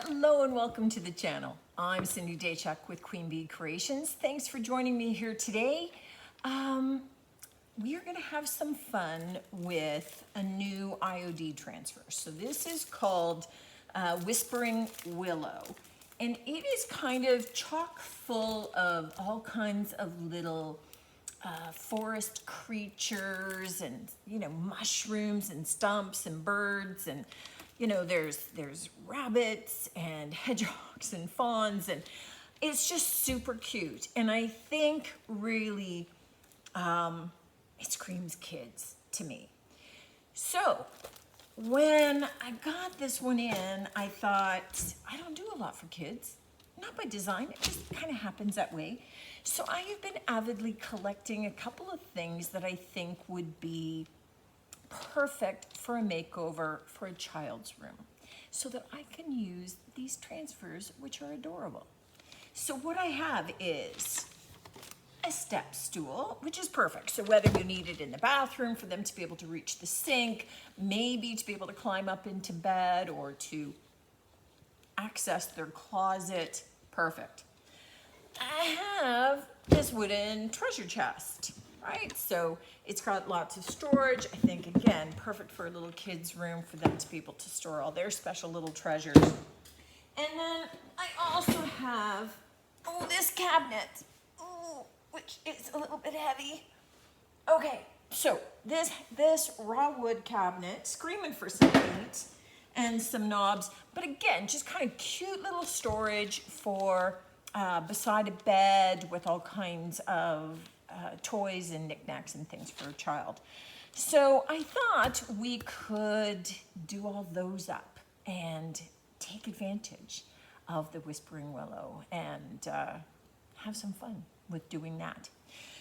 Hello and welcome to the channel. I'm Cindy Daychuk with Queen Bee Creations. Thanks for joining me here today. We are going to have some fun with a new IOD transfer. So this is called Whispering Willow, and it is kind of chock full of all kinds of little forest creatures and mushrooms and stumps and birds, and there's rabbits and hedgehogs and fawns, and it's just super cute. And I think really it screams kids to me. So when I got this one in, I thought, I don't do a lot for kids, not by design, it just kind of happens that way. So I have been avidly collecting a couple of things that I think would be perfect for a makeover for a child's room, so that I can use these transfers, which are adorable. So what I have is a step stool, which is perfect. So whether you need it in the bathroom for them to be able to reach the sink, maybe to be able to climb up into bed or to access their closet, perfect. I have this wooden treasure chest, right? So it's got lots of storage. I think, again, perfect for a little kid's room, for them to be able to store all their special little treasures. And then I also have, this cabinet, which is a little bit heavy. Okay, so this raw wood cabinet, screaming for some paint and some knobs, but again, just kind of cute little storage for beside a bed with all kinds of toys and knickknacks and things for a child. So I thought we could do all those up and take advantage of the Whispering Willow and have some fun with doing that.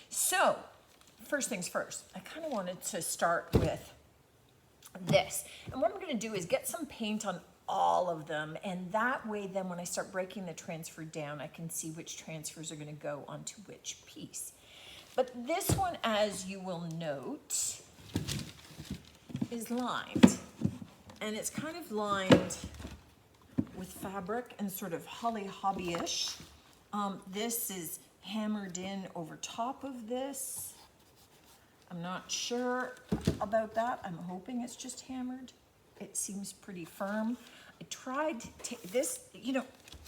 So first things first, I kind of wanted to start with this. And what I'm going to do is get some paint on all of them, and that way then when I start breaking the transfer down, I can see which transfers are going to go onto which piece. But this one, as you will note, is lined, and it's kind of lined with fabric and sort of Holly Hobby-ish. This is hammered in over top of this. I'm not sure about that. I'm hoping it's just hammered. It seems pretty firm. I tried this,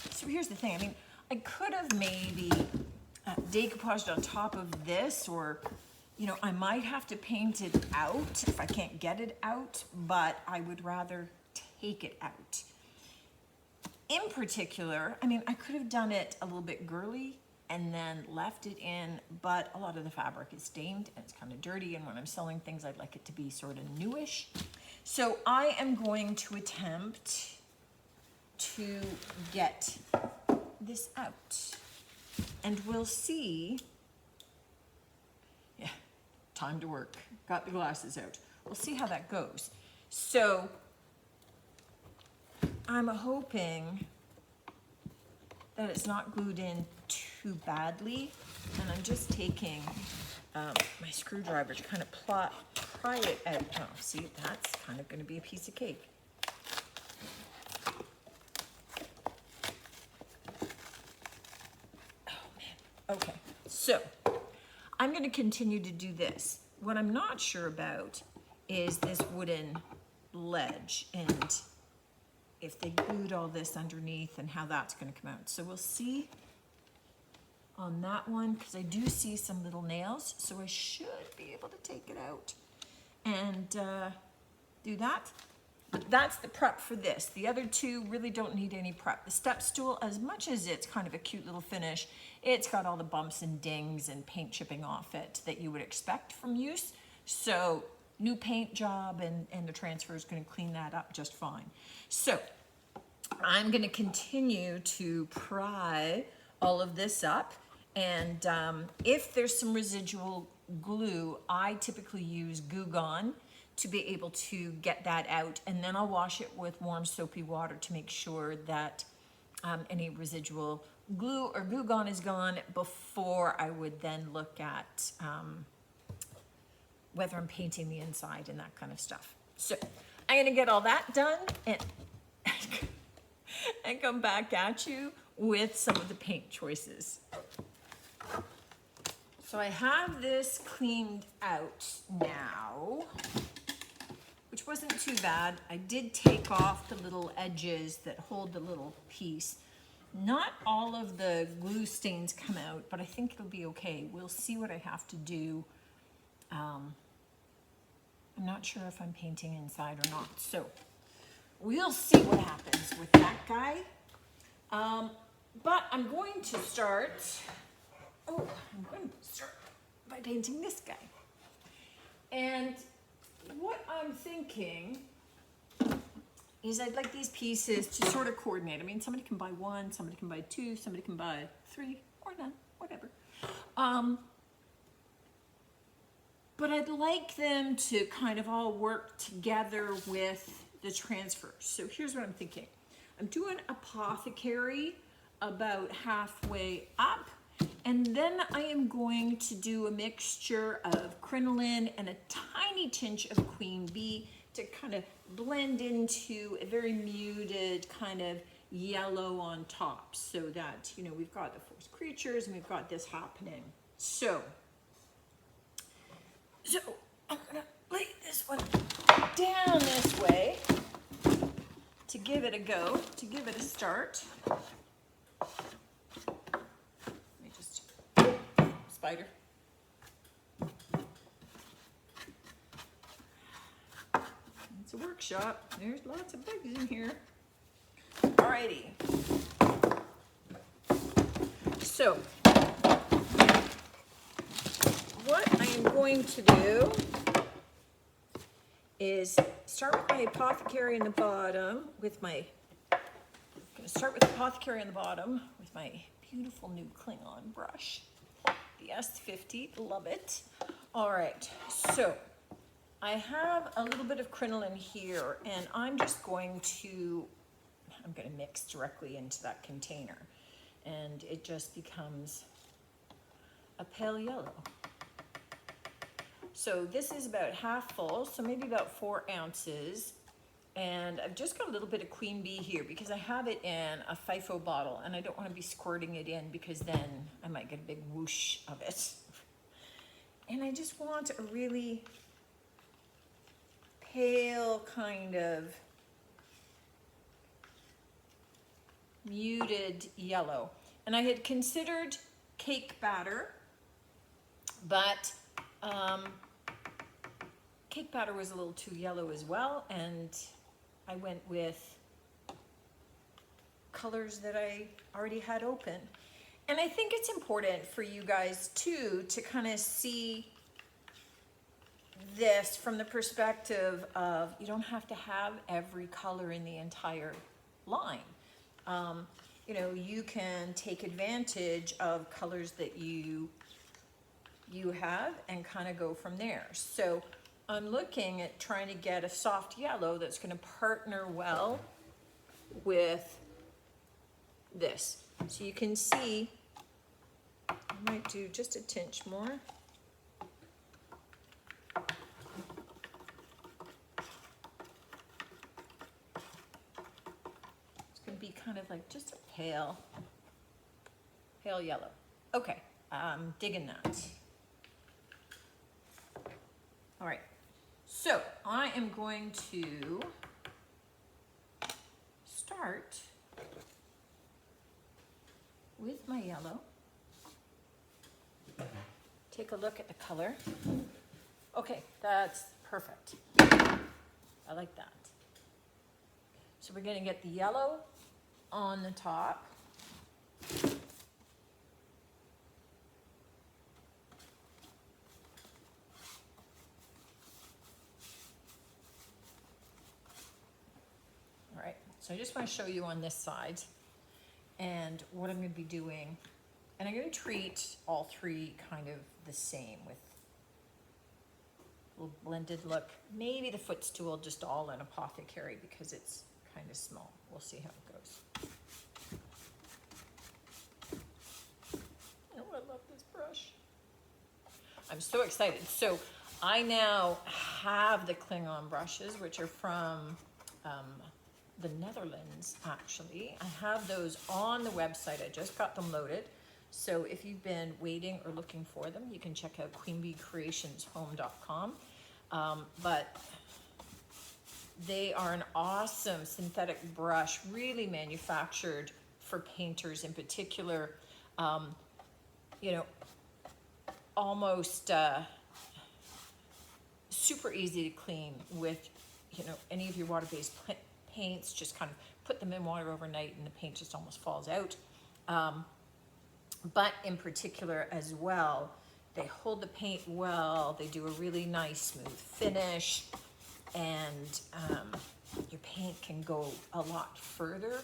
so here's the thing. I mean, I could have maybe decoupaged on top of this, or, I might have to paint it out if I can't get it out, but I would rather take it out. In particular, I mean, I could have done it a little bit girly and then left it in, but a lot of the fabric is stained and it's kind of dirty, and when I'm selling things, I'd like it to be sort of newish. So I am going to attempt to get this out, and we'll see. Yeah, time to work. Got the glasses out. We'll see how that goes. So I'm hoping that it's not glued in too badly, and I'm just taking my screwdriver to kind of pry it out. Oh, see, that's kind of going to be a piece of cake. Oh man. Okay, so I'm going to continue to do this. What I'm not sure about is this wooden ledge, and if they glued all this underneath and how that's going to come out. So we'll see on that one, because I do see some little nails, so I should be able to take it out and do that. But that's the prep for this. The other two really don't need any prep. The step stool, as much as it's kind of a cute little finish, it's got all the bumps and dings and paint chipping off it that you would expect from use. So new paint job, and the transfer is going to clean that up just fine. So I'm going to continue to pry all of this up, and if there's some residual glue, I typically use Goo Gone to be able to get that out, and then I'll wash it with warm soapy water to make sure that any residual glue or Goo Gone is gone before I would then look at whether I'm painting the inside and that kind of stuff. So I'm gonna get all that done, and and come back at you with some of the paint choices. So I have this cleaned out now, which wasn't too bad. I did take off the little edges that hold the little piece. Not all of the glue stains come out, but I think it'll be okay. We'll see what I have to do. I'm not sure if I'm painting inside or not, so we'll see what happens with that guy. But I'm going to start, by painting this guy. And what I'm thinking is I'd like these pieces to sort of coordinate. I mean, somebody can buy one, somebody can buy two, somebody can buy three, or none, whatever. But I'd like them to kind of all work together with the transfers. So here's what I'm thinking. I'm doing Apothecary about halfway up, and then I am going to do a mixture of crinoline and a tiny tinge of Queen Bee to kind of blend into a very muted kind of yellow on top, so that, you know, we've got the forest creatures and we've got this happening. So I'm gonna lay this one down this way to give it a go, to give it a start. Let me just, spider. It's a workshop. There's lots of bugs in here. Alrighty. So, what I am going to do is start with my Apothecary in the bottom with my, I'm going to start with Apothecary in the bottom with my beautiful new Klingon brush, the S50, love it. All right, so I have a little bit of crinoline here, and I'm just going to, I'm going to mix directly into that container, and it just becomes a pale yellow. So this is about half full, so maybe about 4 ounces. And I've just got a little bit of Queen Bee here because I have it in a FIFO bottle, and I don't want to be squirting it in because then I might get a big whoosh of it. And I just want a really pale kind of muted yellow. And I had considered cake batter, but cake batter was a little too yellow as well, and I went with colors that I already had open. And I think it's important for you guys too to kind of see this from the perspective of you don't have to have every color in the entire line. You know, you can take advantage of colors that you have and kind of go from there. So I'm looking at trying to get a soft yellow that's going to partner well with this. So you can see, I might do just a tinge more. It's going to be kind of like just a pale yellow. Okay, I'm digging that. All right, so I am going to start with my yellow. Take a look at the color. Okay, that's perfect. I like that. So we're going to get the yellow on the top. So I just want to show you on this side and what I'm going to be doing. And I'm going to treat all three kind of the same with a little blended look. Maybe the footstool just all in Apothecary because it's kind of small. We'll see how it goes. Oh, I love this brush. I'm so excited. So I now have the Klingon brushes, which are from the Netherlands, actually. I have those on the website. I just got them loaded. So if you've been waiting or looking for them, you can check out queenbeecreationshome.com. But they are an awesome synthetic brush, really manufactured for painters in particular. You know, almost super easy to clean with, you know, any of your water-based paints. Just kind of put them in water overnight and the paint just almost falls out. But in particular as well, they hold the paint well, they do a really nice smooth finish, and your paint can go a lot further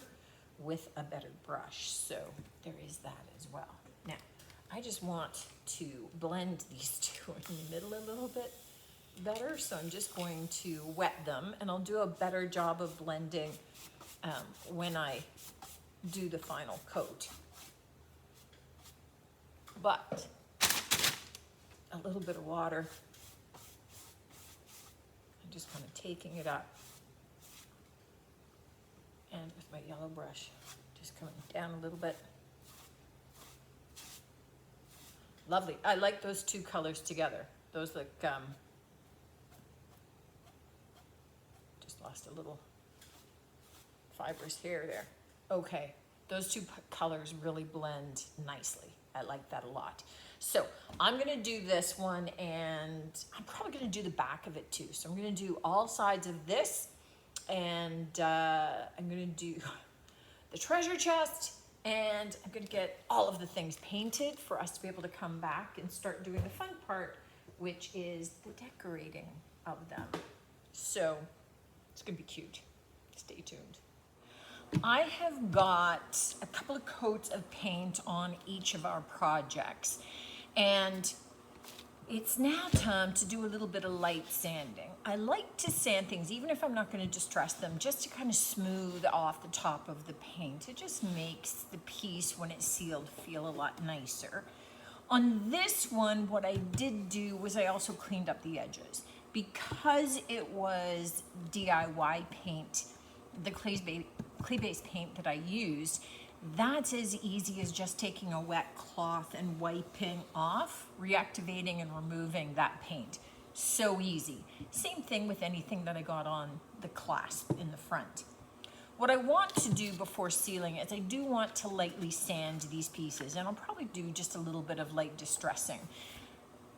with a better brush. So there is that as well. Now, I just want to blend these two in the middle a little bit better, so I'm just going to wet them, and I'll do a better job of blending when I do the final coat. But a little bit of water, I'm just kind of taking it up, and with my yellow brush, just coming down a little bit. Lovely. I like those two colors together. Those look, just lost a little fibrous hair there. Okay, those two colors really blend nicely. I like that a lot. So I'm gonna do this one, and I'm probably gonna do the back of it too. So I'm gonna do all sides of this, and I'm gonna do the treasure chest, and I'm gonna get all of the things painted for us to be able to come back and start doing the fun part, which is the decorating of them. So it's gonna be cute. Stay tuned. I have got a couple of coats of paint on each of our projects, and it's now time to do a little bit of light sanding. I like to sand things, even if I'm not going to distress them, just to kind of smooth off the top of the paint. It just makes the piece, when it's sealed, feel a lot nicer. On this one, what I did do was I also cleaned up the edges. Because it was DIY paint, the clay-based paint that I used, that's as easy as just taking a wet cloth and wiping off, reactivating and removing that paint. So easy. Same thing with anything that I got on the clasp in the front. What I want to do before sealing is I do want to lightly sand these pieces, and I'll probably do just a little bit of light distressing.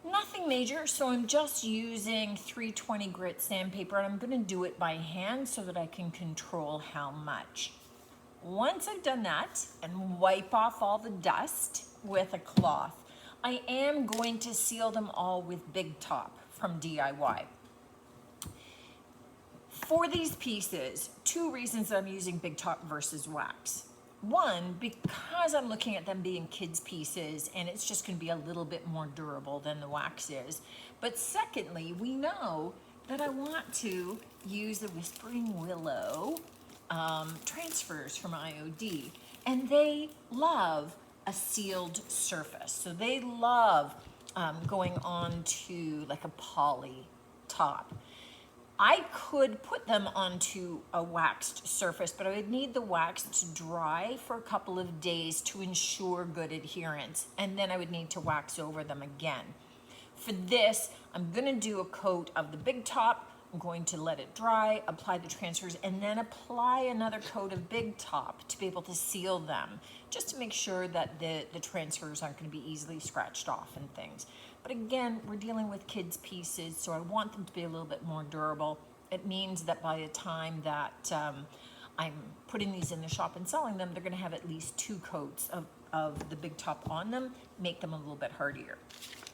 Nothing major, so I'm just using 320 grit sandpaper, and I'm going to do it by hand so that I can control how much. Once I've done that and wipe off all the dust with a cloth, I am going to seal them all with Big Top from DIY. For these pieces, two reasons I'm using Big Top versus wax. One, because I'm looking at them being kids' pieces, and it's just going to be a little bit more durable than the wax is. But secondly, we know that I want to use the Whispering Willow transfers from IOD, and they love a sealed surface. So they love going on to like a poly top. I could put them onto a waxed surface, but I would need the wax to dry for a couple of days to ensure good adherence, and then I would need to wax over them again. For this, I'm gonna do a coat of the Big Top. I'm going to let it dry, apply the transfers, and then apply another coat of Big Top to be able to seal them, just to make sure that the transfers aren't gonna be easily scratched off and things. But again, we're dealing with kids' pieces, so I want them to be a little bit more durable. It means that by the time that I'm putting these in the shop and selling them, they're gonna have at least 2 coats of the Big Top on them, make them a little bit hardier.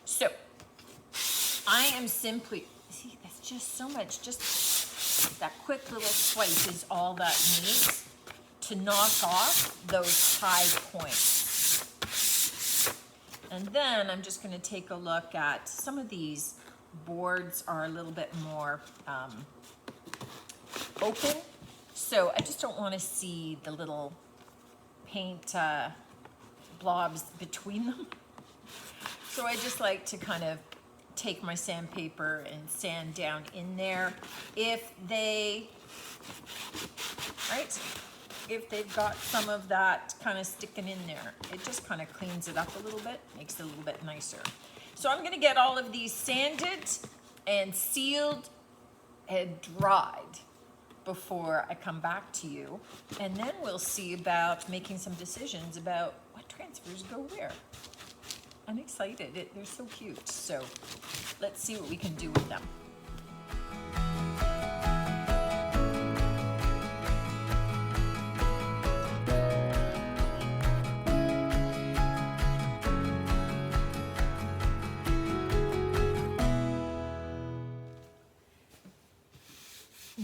So, I am simply, see, that's just so much, just that quick little swipe is all that needs to knock off those high points. And then I'm just going to take a look at some of these boards are a little bit more open. So I just don't want to see the little paint blobs between them. So I just like to kind of take my sandpaper and sand down in there. If they right? If they've got some of that kind of sticking in there, it just kind of cleans it up a little bit, makes it a little bit nicer. So I'm gonna get all of these sanded and sealed and dried before I come back to you. And then we'll see about making some decisions about what transfers go where. I'm excited, they're so cute. So let's see what we can do with them.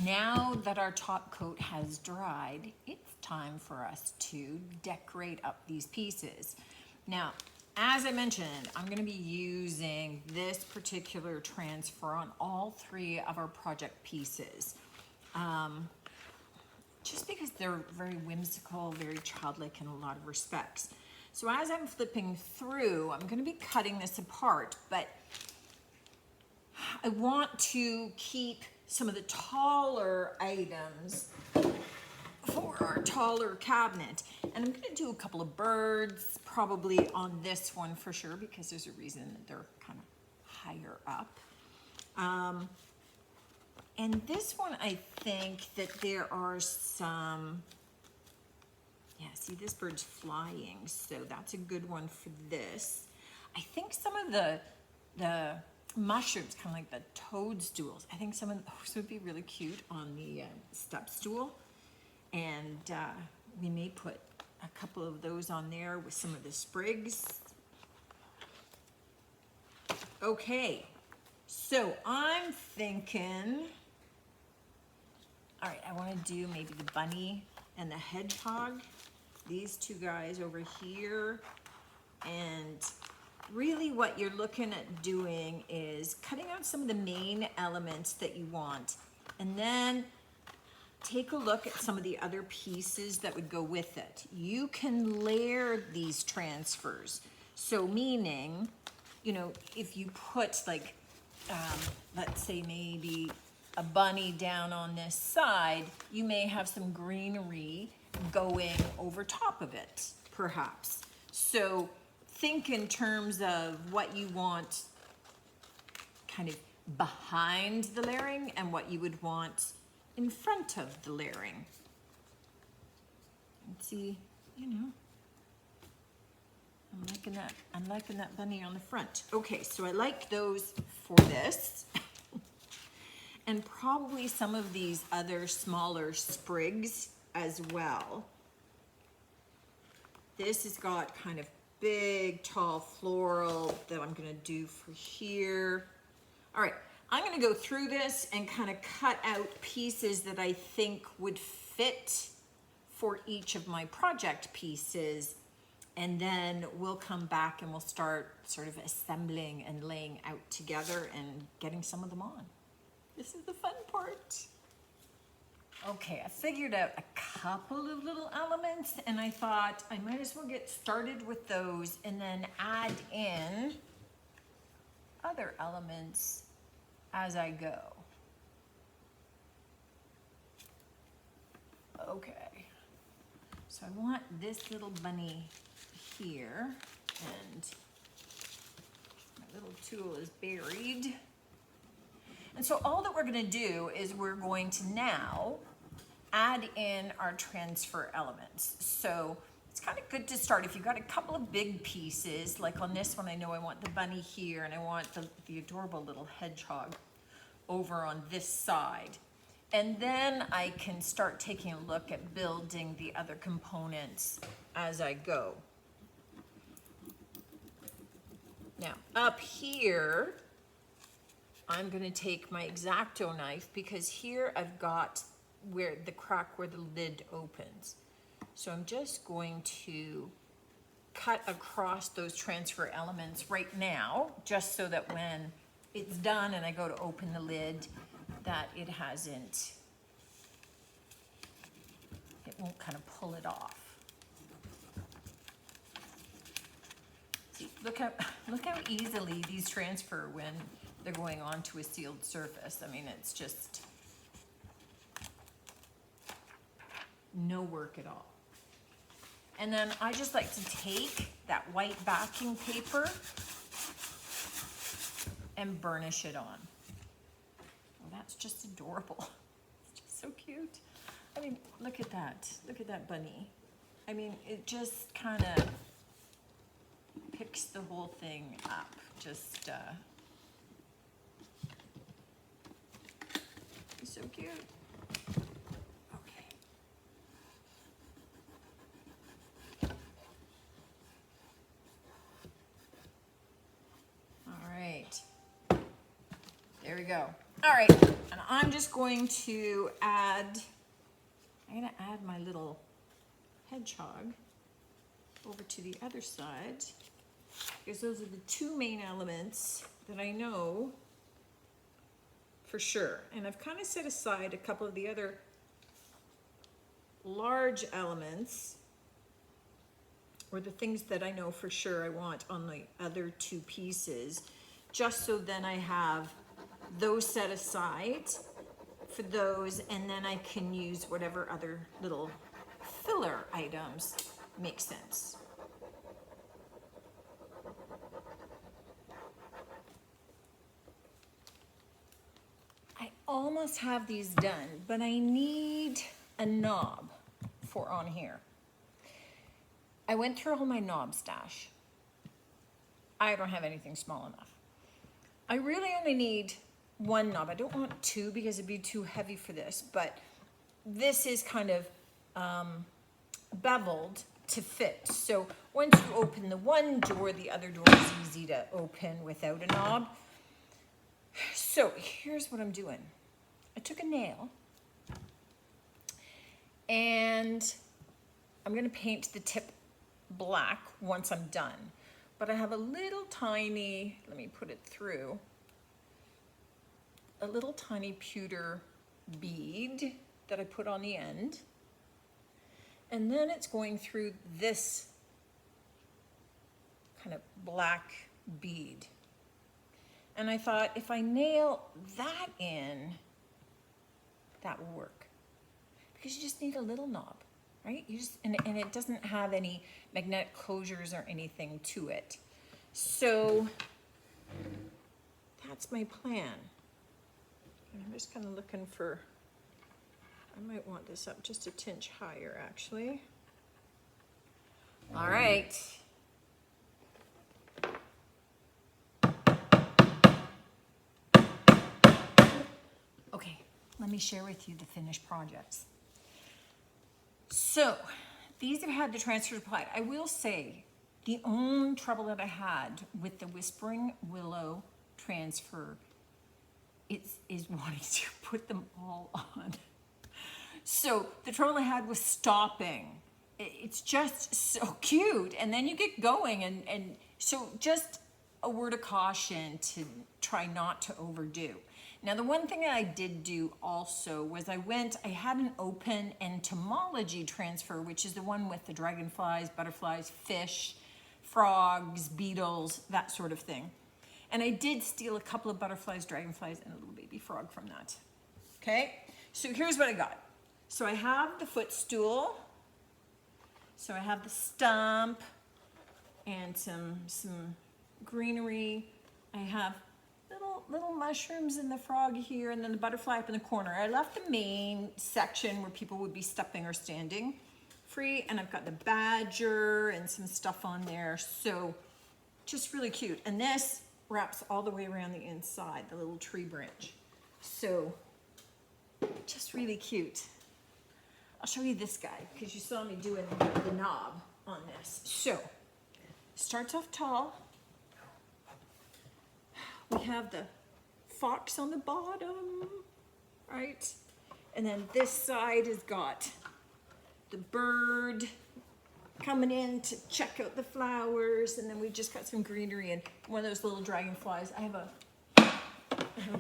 Now that our top coat has dried, it's time for us to decorate up these pieces. Now, as I mentioned, I'm gonna be using this particular transfer on all 3 of our project pieces. Just because they're very whimsical, very childlike in a lot of respects. So as I'm flipping through, I'm gonna be cutting this apart, but I want to keep some of the taller items for our taller cabinet. And I'm gonna do a couple of birds, probably on this one for sure, because there's a reason that they're kind of higher up. And this one, I think that there are some, yeah, see this bird's flying, so that's a good one for this. I think some of the mushrooms, kind of like the toadstools, I think some of those would be really cute on the step stool. And we may put a couple of those on there with some of the sprigs. Okay, so I'm thinking, all right, I want to do maybe the bunny and the hedgehog, these 2 guys over here. And really what you're looking at doing is cutting out some of the main elements that you want, and then take a look at some of the other pieces that would go with it. You can layer these transfers. So meaning, you know, if you put like, let's say maybe a bunny down on this side, you may have some greenery going over top of it, perhaps. So think in terms of what you want kind of behind the layering and what you would want in front of the layering. And see, you know, I'm liking that bunny on the front. Okay, so I like those for this. And probably some of these other smaller sprigs as well. This has got kind of big, tall floral that I'm gonna do for here. All right, I'm gonna go through this and kind of cut out pieces that I think would fit for each of my project pieces. And then we'll come back and we'll start sort of assembling and laying out together and getting some of them on. This is the fun part. Okay, I figured out a couple of little elements and I thought I might as well get started with those and then add in other elements as I go. Okay, so I want this little bunny here and my little tool is buried. And so all that we're gonna do is we're going to now add in our transfer elements. So it's kind of good to start. If you've got a couple of big pieces, like on this one, I know I want the bunny here and I want the adorable little hedgehog over on this side. And then I can start taking a look at building the other components as I go. Now up here, I'm gonna take my X-Acto knife because here I've got where the crack where the lid opens. So I'm just going to cut across those transfer elements right now, just so that when it's done and I go to open the lid, that it won't kind of pull it off. See, look how easily these transfer when they're going onto a sealed surface. I mean, it's just no work at all. And then I just like to take that white backing paper and burnish it on. Well, that's just adorable. It's just so cute. I mean, look at that. Look at that bunny. I mean, it just kind of picks the whole thing up. Just, it's so cute. Okay. All right. There we go. All right, and I'm just going to add, my little hedgehog over to the other side, because those are the two main elements that I know for sure. And I've kind of set aside a couple of the other large elements, or the things that I know for sure I want on the other two pieces, just so then I have those set aside for those, and then I can use whatever other little filler items make sense. I almost have these done, but I need a knob for on here. I went through all my knob stash. I don't have anything small enough. I really only need one knob. I don't want two because it'd be too heavy for this, but this is kind of beveled to fit. So once you open the one door, the other door is easy to open without a knob. So here's what I'm doing. I took a nail and I'm gonna paint the tip black once I'm done. But I have a little tiny, let me put it through, a little tiny pewter bead that I put on the end. And then it's going through this kind of black bead. And I thought, if I nail that in, that will work. Because you just need a little knob, right? You just, and it doesn't have any magnetic closures or anything to it. So that's my plan. And I'm just kind of looking for, I might want this up just a tinge higher, actually. All right. Okay, let me share with you the finished projects. So these have had the transfer applied. I will say the only trouble that I had with the Whispering Willow transfer is wanting to put them all on. So the trouble I had was stopping. It's just so cute. And then you get going, and so just a word of caution to try not to overdo. Now, the one thing that I did do also was I had an open entomology transfer, which is the one with the dragonflies, butterflies, fish, frogs, beetles, that sort of thing. And I did steal a couple of butterflies, dragonflies, and a little baby frog from that. Okay, so here's what I got. So I have the footstool. So I have the stump and some greenery. I have little mushrooms in the frog here, and then the butterfly up in the corner. I left the main section where people would be stepping or standing free, and I've got the badger and some stuff on there. So just really cute. And this wraps all the way around the inside, the little tree branch. So just really cute. I'll show you this guy because you saw me doing the knob on this. So starts off tall. We have the fox on the bottom, right? And then this side has got the bird coming in to check out the flowers, and then we just got some greenery and one of those little dragonflies. I have a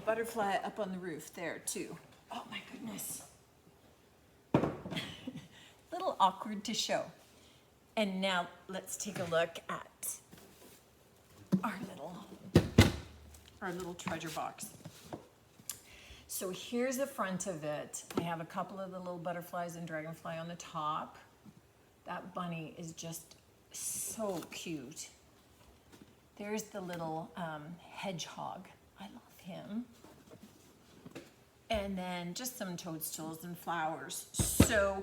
butterfly up on the roof there too. Oh my goodness. Little awkward to show. And now let's take a look at our little treasure box. So here's the front of it. I have a couple of the little butterflies and dragonfly on the top. That bunny is just so cute. There's the little hedgehog. I love him. And then just some toadstools and flowers. So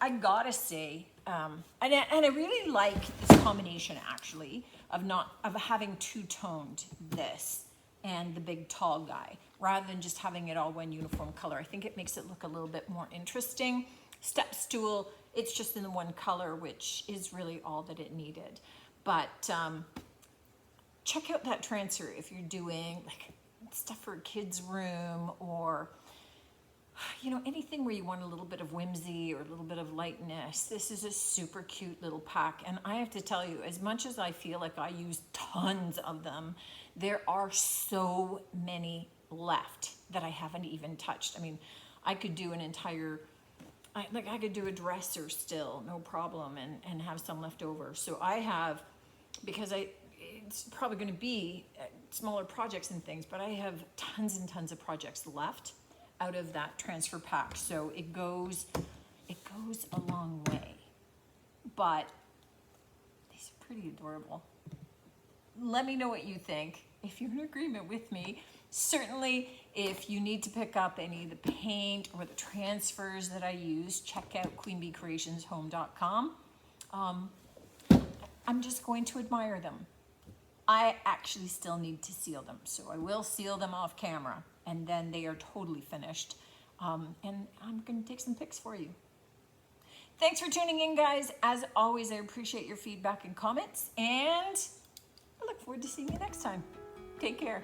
I gotta say, and I really like this combination actually of having two-toned this and the big tall guy rather than just having it all one uniform color. I think it makes it look a little bit more interesting. Step stool, it's just in the one color, which is really all that it needed. But check out that transfer if you're doing like stuff for a kid's room, or you know, anything where you want a little bit of whimsy or a little bit of lightness. This is a super cute little pack, and I have to tell you, as much as I feel like I use tons of them, there are so many left that I haven't even touched. I mean, I could do an entire, I could do a dresser still, no problem, and have some left over. So I have, because it's probably going to be smaller projects and things, but I have tons and tons of projects left out of that transfer pack. So it goes a long way. But these are pretty adorable. Let me know what you think. If you're in agreement with me, certainly if you need to pick up any of the paint or the transfers that I use, check out queenbeecreationshome.com. I'm just going to admire them. I actually still need to seal them, so I will seal them off camera, and then they are totally finished. And I'm going to take some pics for you. Thanks for tuning in, guys. As always, I appreciate your feedback and comments, and I look forward to seeing you next time. Take care.